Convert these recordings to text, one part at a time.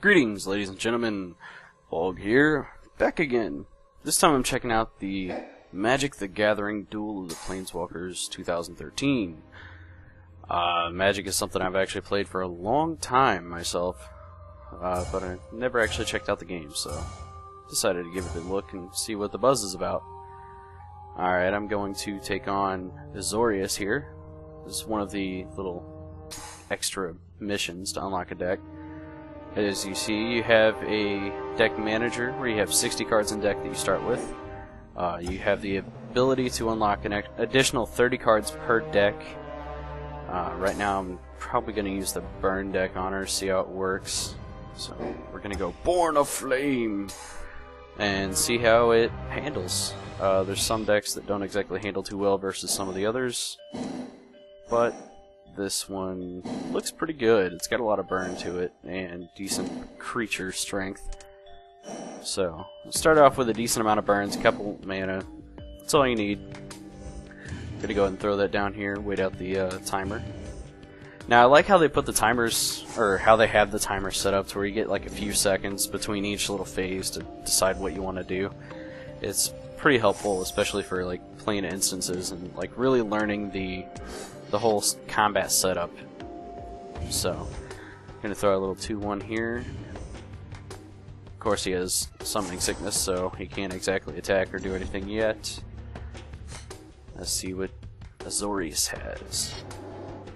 Greetings, ladies and gentlemen. Hog here, back again. This time I'm checking out the Magic the Gathering Duel of the Planeswalkers 2013. Magic is something I've actually played for a long time myself, but I never actually checked out the game, so decided to give it a look and see what the buzz is about. Alright, I'm going to take on Azorius here. This is one of the little extra missions to unlock a deck. As you see, you have a deck manager where you have 60 cards in deck that you start with. You have the ability to unlock an additional 30 cards per deck. Right now I'm probably going to use the burn deck on her, see how it works. So we're going to go Born of Flame and see how it handles. There's some decks that don't exactly handle too well versus some of the others, but this one looks pretty good. It's got a lot of burn to it and decent creature strength. So, let's start off with a decent amount of burns, a couple mana. That's all you need. Gonna go ahead and throw that down here, wait out the timer. Now, I like how they put the timers, or how they have the timer set up to where you get like a few seconds between each little phase to decide what you want to do. It's pretty helpful, especially for like playing instances and like really learning the whole combat setup. So, I'm gonna throw a little 2/1 here. Of course, he has summoning sickness, so he can't exactly attack or do anything yet. Let's see what Azorius has.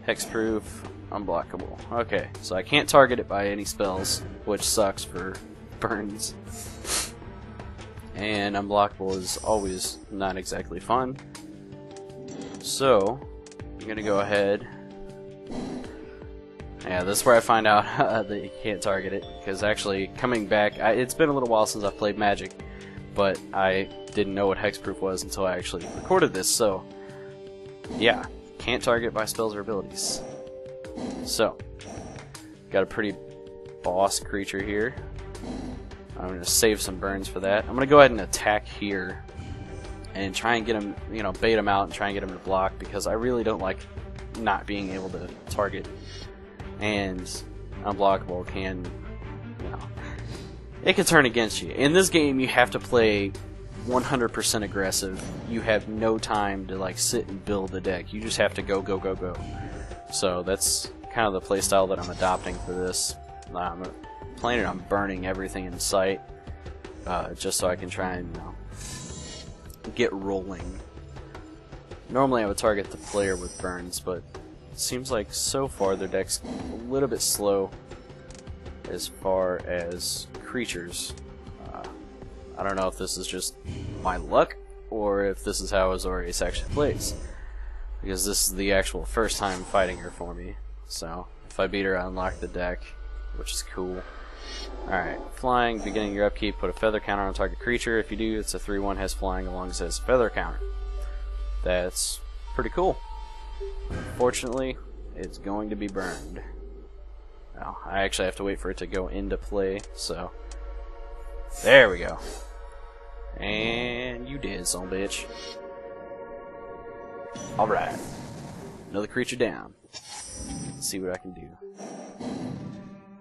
Hexproof, unblockable. Okay, so I can't target it by any spells, which sucks for burns. And unblockable is always not exactly fun. So, I'm gonna go ahead. Yeah, this is where I find out that you can't target it, because actually coming back, it's been a little while since I've played Magic, but I didn't know what hexproof was until I actually recorded this, so yeah, can't target by spells or abilities. So, got a pretty boss creature here. I'm gonna save some burns for that. I'm gonna go ahead and attack here and try and get him, you know, bait him out and try and get him to block, because I really don't like not being able to target. And unblockable can, you know, it can turn against you. In this game, you have to play 100% aggressive. You have no time to like sit and build the deck. You just have to go, go, go, go. So that's kind of the playstyle that I'm adopting for this. I'm planning on burning everything in sight, just so I can try and, you know, get rolling. Normally I would target the player with burns, but it seems like so far their deck's a little bit slow as far as creatures. I don't know if this is just my luck or if this is how Azorius actually plays, because this is the actual first time fighting her for me. So if I beat her, I unlock the deck, which is cool. Alright, flying, beginning your upkeep, put a feather counter on target creature. If you do, it's a 3/1, has flying along as it has feather counter. That's pretty cool. Unfortunately, it's going to be burned. Well, I actually have to wait for it to go into play, so there we go. And you did, son bitch. Alright, another creature down. Let's see what I can do.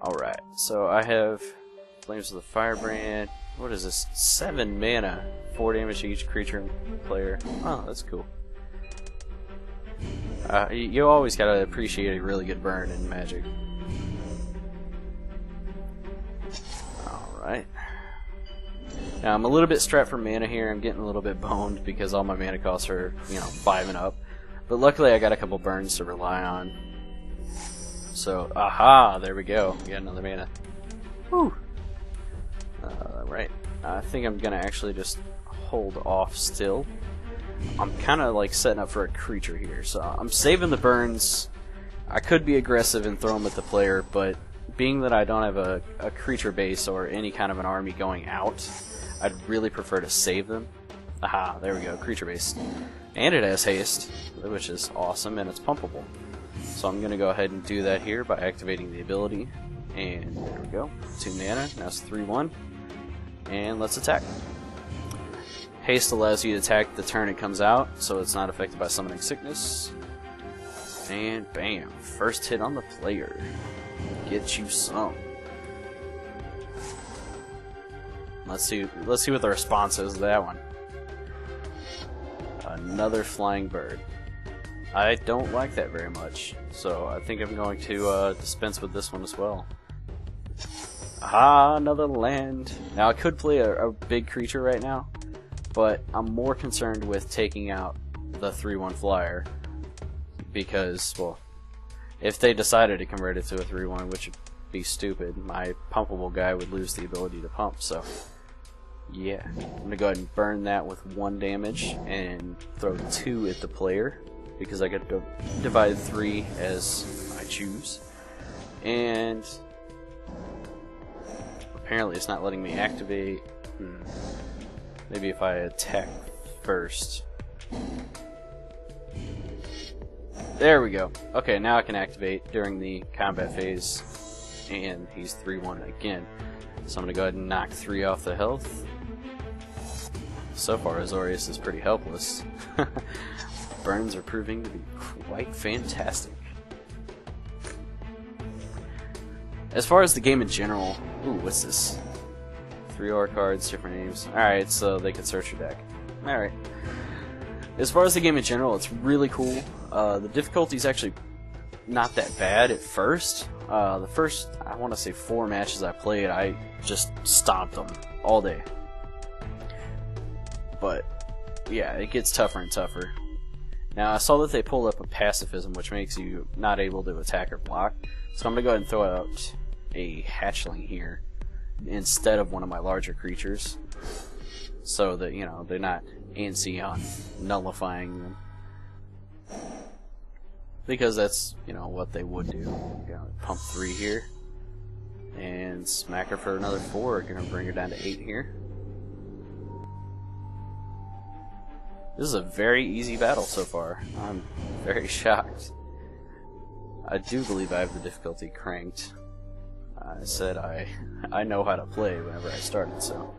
Alright, so I have Flames of the Firebrand. What is this? 7 mana. 4 damage to each creature and player. Oh, that's cool. You always gotta appreciate a really good burn in Magic. Alright. Now, I'm a little bit strapped for mana here. I'm getting a little bit boned because all my mana costs are, you know, 5 and up. But luckily I got a couple burns to rely on. So, aha, there we go. We got another mana. Whew. Right. I think I'm gonna actually just hold off still. I'm kind of like setting up for a creature here, so I'm saving the burns. I could be aggressive and throw them at the player, but being that I don't have a creature base or any kind of an army going out, I'd really prefer to save them. Aha, there we go, creature base. And it has haste, which is awesome, and it's pumpable. So I'm going to go ahead and do that here by activating the ability. And there we go. 2 mana. Now it's 3/1. And let's attack. Haste allows you to attack the turn it comes out, so it's not affected by summoning sickness. And bam. First hit on the player. Get you some. Let's see what the response is to that one. Another flying bird. I don't like that very much, so I think I'm going to dispense with this one as well. Aha, another land. Now I could play a big creature right now, but I'm more concerned with taking out the 3/1 flyer because, well, if they decided to convert it to a 3/1, which would be stupid, my pumpable guy would lose the ability to pump, so yeah. I'm gonna go ahead and burn that with 1 damage and throw 2 at the player because I get to divide 3 as I choose. And apparently it's not letting me activate. Maybe if I attack first. There we go. Okay, now I can activate during the combat phase, and he's 3/1 again. So I'm going to go ahead and knock 3 off the health. So far, Azorius is pretty helpless. Burns are proving to be quite fantastic. As far as the game in general, ooh, what's this? 3 ore cards, different names. Alright, so they can search your deck. Alright. As far as the game in general, it's really cool. The difficulty is actually not that bad at first. The first, I want to say 4 matches I played, I just stomped them all day. But, yeah, it gets tougher and tougher. Now, I saw that they pulled up a pacifism, which makes you not able to attack or block. So I'm going to go ahead and throw out a hatchling here instead of one of my larger creatures, so that, you know, they're not antsy on nullifying them. Because that's, you know, what they would do. Pump 3 here, and smack her for another 4. Gonna bring her down to 8 here. This is a very easy battle so far. I'm very shocked. I do believe I have the difficulty cranked. I said I know how to play whenever I started, so...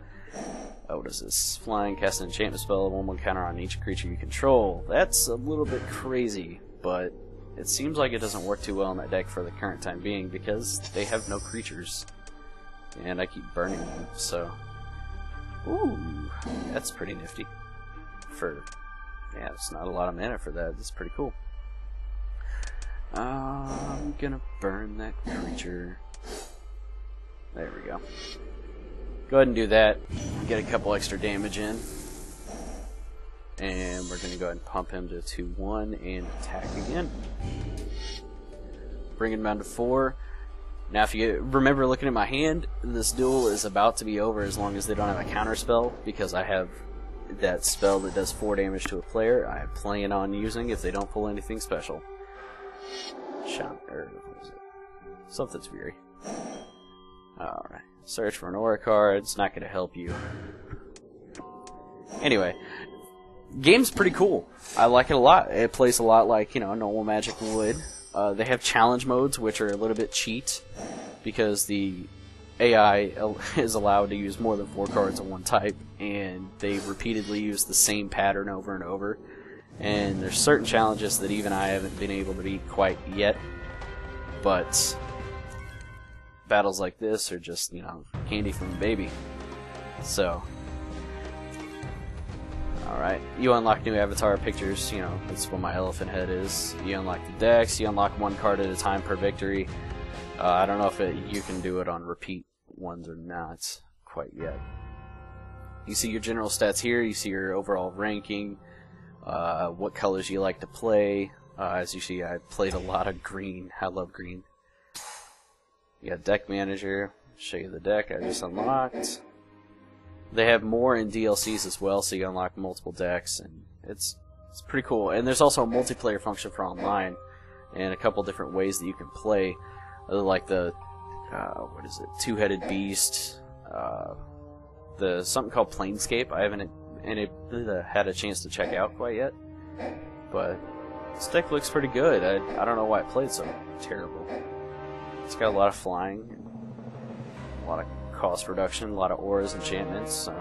Oh, what is this? Flying, cast an enchantment spell, 1/1 counter on each creature you control. That's a little bit crazy, but it seems like it doesn't work too well in that deck for the current time being because they have no creatures. And I keep burning them, so... Ooh, that's pretty nifty. Yeah, it's not a lot of mana for that. It's pretty cool. I'm gonna burn that creature. There we go. Go ahead and do that. Get a couple extra damage in. And we're gonna go ahead and pump him to 2/1 and attack again. Bring him down to 4. Now, if you remember looking at my hand, this duel is about to be over as long as they don't have a counter spell, because I have that spell that does 4 damage to a player I plan on using if they don't pull anything special. What is it? Something's Fury. Alright. Search for an aura card. It's not going to help you. Anyway. Game's pretty cool. I like it a lot. It plays a lot like, you know, normal Magic would. They have challenge modes, which are a little bit cheat, because the AI is allowed to use more than 4 cards of one type, and they repeatedly use the same pattern over and over. And there's certain challenges that even I haven't been able to beat quite yet, but battles like this are just, you know, candy from a baby. So, alright, you unlock new avatar pictures, you know, that's what my elephant head is. You unlock the decks, you unlock 1 card at a time per victory. I don't know if you can do it on repeat ones or not quite yet. You see your general stats here, you see your overall ranking, what colors you like to play. As you see, I played a lot of green. I love green. You got deck manager, show you the deck I just unlocked. They have more in DLCs as well, so you unlock multiple decks, and it's pretty cool. And there's also a multiplayer function for online, and a couple different ways that you can play, like the what is it? Two-headed beast. The something called Planescape. I haven't had a chance to check out quite yet, but this deck looks pretty good. I don't know why it played so terrible. It's got a lot of flying, a lot of cost reduction, a lot of auras, enchantments. So,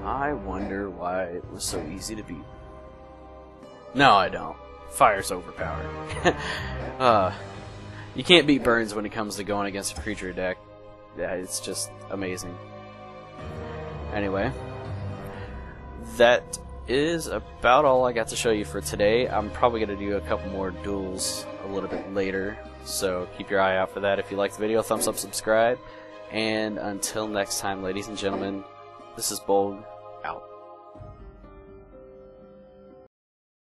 I wonder why it was so easy to beat. No, I don't. Fire's overpowered. You can't beat Burns when it comes to going against a creature deck. yeah, it's just amazing. Anyway, that is about all I got to show you for today. I'm probably going to do a couple more duels a little bit later, so keep your eye out for that. If you liked the video, thumbs up, subscribe, and until next time, ladies and gentlemen, this is Bolg, out.